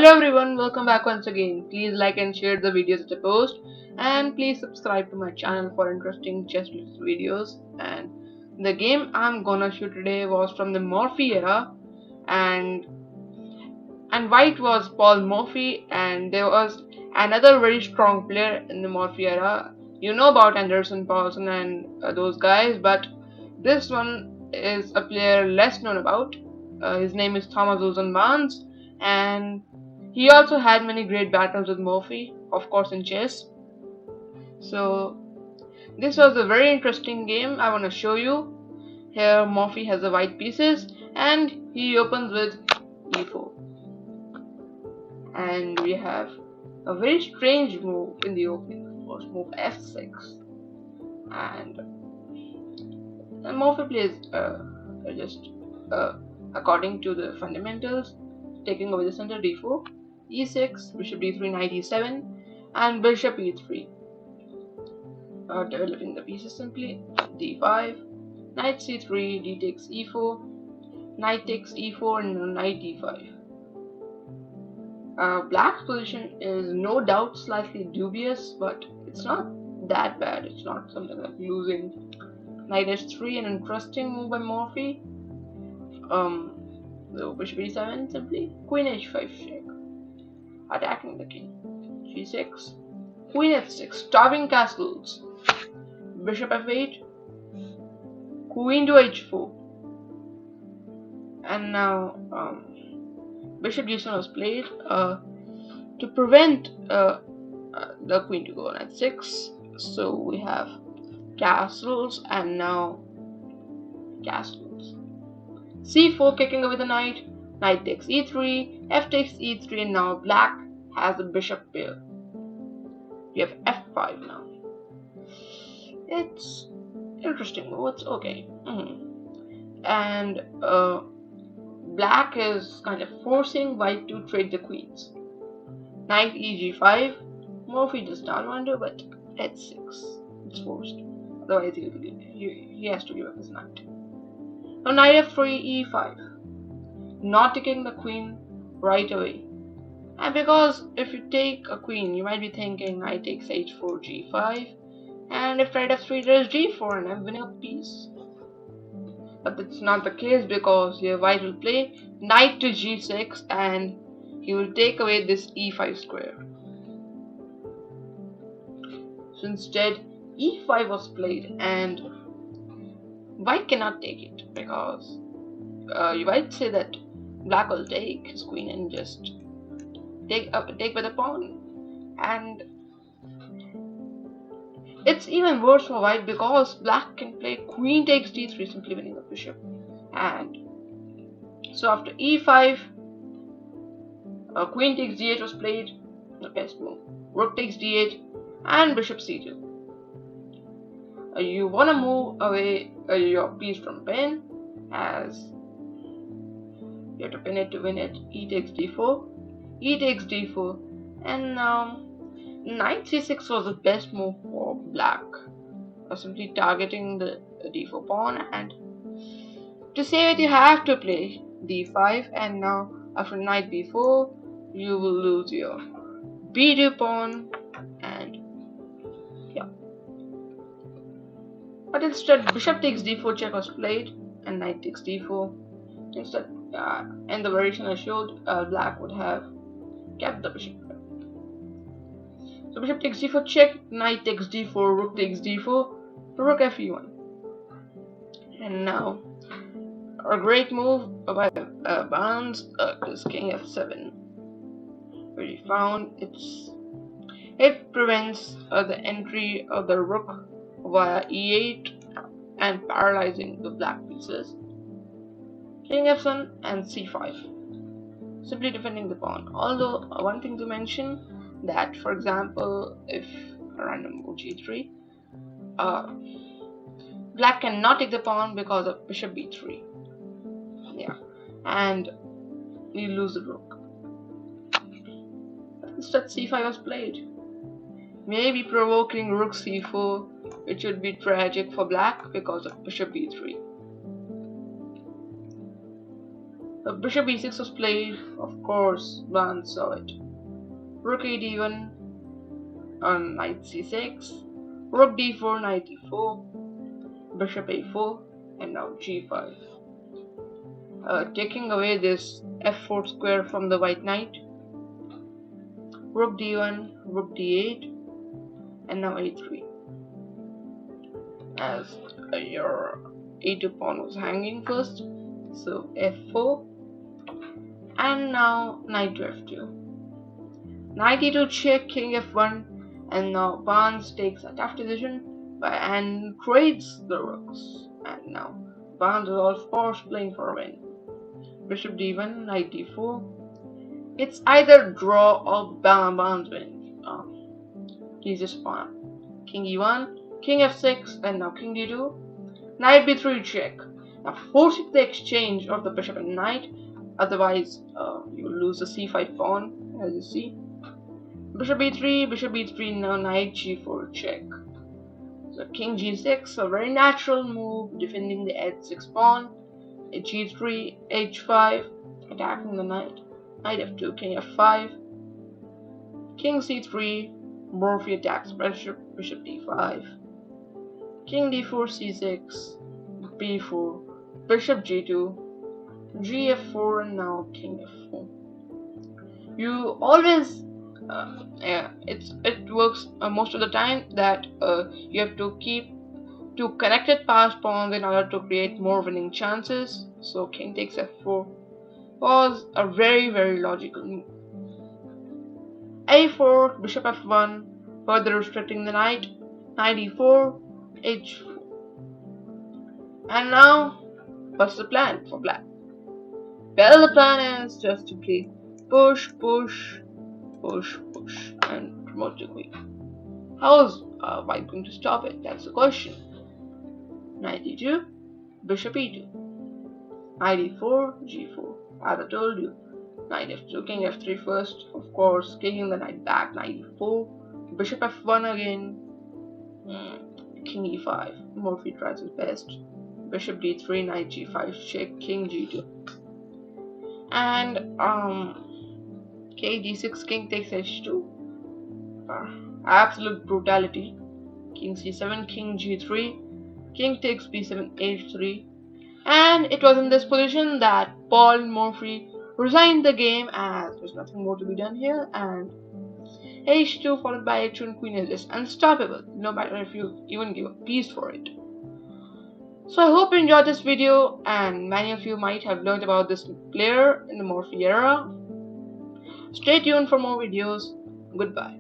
Hello everyone, welcome back once again. Please like and share the videos that I post, and please subscribe to my channel for interesting chess videos. And the game I'm gonna show today was from the Morphy era, and white was Paul Morphy, and there was another very strong player in the Morphy era. You know about Anderson, Paulson, and those guys, but this one is a player less known about. His name is Thomas Barnes, and he also had many great battles with Morphy, of course, in chess. So this was a very interesting game I want to show you. Here Morphy has the white pieces, and he opens with e4. And we have a very strange move in the opening. First move f6, and Morphy plays just according to the fundamentals, taking over the center d4, e6, bishop d3, knight e7, and bishop e3. Developing the pieces simply, d5, knight c3, d takes e4, knight takes e4, and knight e5. Black's position is no doubt slightly dubious, but it's not that bad. It's not something like losing. Knight h3, an interesting move by Morphy. So bishop e7 simply, queen h5 check, attacking the king. g6, queen f6, starving castles. Bishop f8, queen to h4, and now bishop g7 was played to prevent the queen to go on h6. So we have castles, and now castles. c4, kicking away the knight. Knight takes e3, f takes e3, and now black has a bishop pair. We have f5 now. It's interesting. It's okay. And black is kind of forcing white to trade the queens. Knight eg5. Morphy does not want to, but h6. It's forced. Otherwise, he has to give up his knight. Now knight f3, e5. Not taking the queen right away. And because if you take a queen, you might be thinking knight takes h4, g5. And if knight f3, there is g4, and I'm winning a piece. But that's not the case, because here white will play knight to g6, and he will take away this e5 square. So instead, e5 was played, and white cannot take it, because you might say that black will take his queen and just take with the pawn. And it's even worse for white, because black can play queen takes d3, simply winning the bishop. And so after e5, queen takes d8 was played, the best move. Rook takes d8, and bishop c2. You want to move away your piece from pin, as you have to pin it to win it. E takes d4, e takes d4, and now knight c6 was the best move for black, simply targeting the d4 pawn, and to save it you have to play d5. And now after knight b4, you will lose your b2 pawn, and yeah. But instead, bishop takes d4 check was played, and knight takes d4. Instead, in the variation I showed, black would have kept the bishop. So bishop takes d4 check, knight takes d4, rook takes d4, rook fe1. And now a great move by Barnes is king f7, where he found it prevents the entry of the rook via e8 and paralyzing the black pieces. King f7 and c5, simply defending the pawn. Although one thing to mention, that for example, if a random move g3, black cannot take the pawn because of bishop b3. Yeah, and you lose the rook. Instead, c5 was played, maybe provoking rook c4, which would be tragic for black because of bishop b3. Bishop e6 was played, of course, Ban saw it. Rook a d1 on knight c6, rook d4, knight d4, bishop a4, and now g5. Taking away this f4 square from the white knight, rook d1, rook d8, and now a3. As your a2 pawn was hanging first, so f4, and now knight to f2. Knight e2 check, king f1, and now Barnes takes a tough decision and trades the rooks. And now Barnes is of course playing for a win. Bishop d1, knight d4. It's either draw or Barnes wins. He's just pawn. King e1, king f6, and now king d2. Knight b3 check. Now forcing the exchange of the bishop and knight, otherwise you will lose the c5 pawn, as you see. Bishop b3, now knight g4 check. So king g6, a very natural move, defending the h6 pawn. G3, h5, attacking the knight. Knight f2, king f5. King c3, Morphy attacks bishop d5. King d4, c6, b4, bishop g2, gf4, and now king f4. You always it works most of the time that you have to keep two connected passed pawns in order to create more winning chances. So king takes f4 was a very logical move. a4, bishop f1, further restricting the knight. Knight e4, h4. And now, what's the plan for black? Well, the plan is just to play push, and promote the queen. How is white going to stop it? That's the question. Knight e2, bishop e2, knight e4, g4. As I told you, knight f2, king f3 first, of course, kicking the knight back, knight e4, bishop f1 again, king e5. Morphy tries his best. Bishop d3, knight g5 check, king g2. And k d6, king takes h2. Absolute brutality. King c7, king g3, king takes b7, h3. And it was in this position that Paul Morphy resigned the game, as there's nothing more to be done here, and h2 followed by h2 and queen is just unstoppable, no matter if you even give a piece for it. So I hope you enjoyed this video, and many of you might have learned about this player in the Morphy era. Stay tuned for more videos. Goodbye.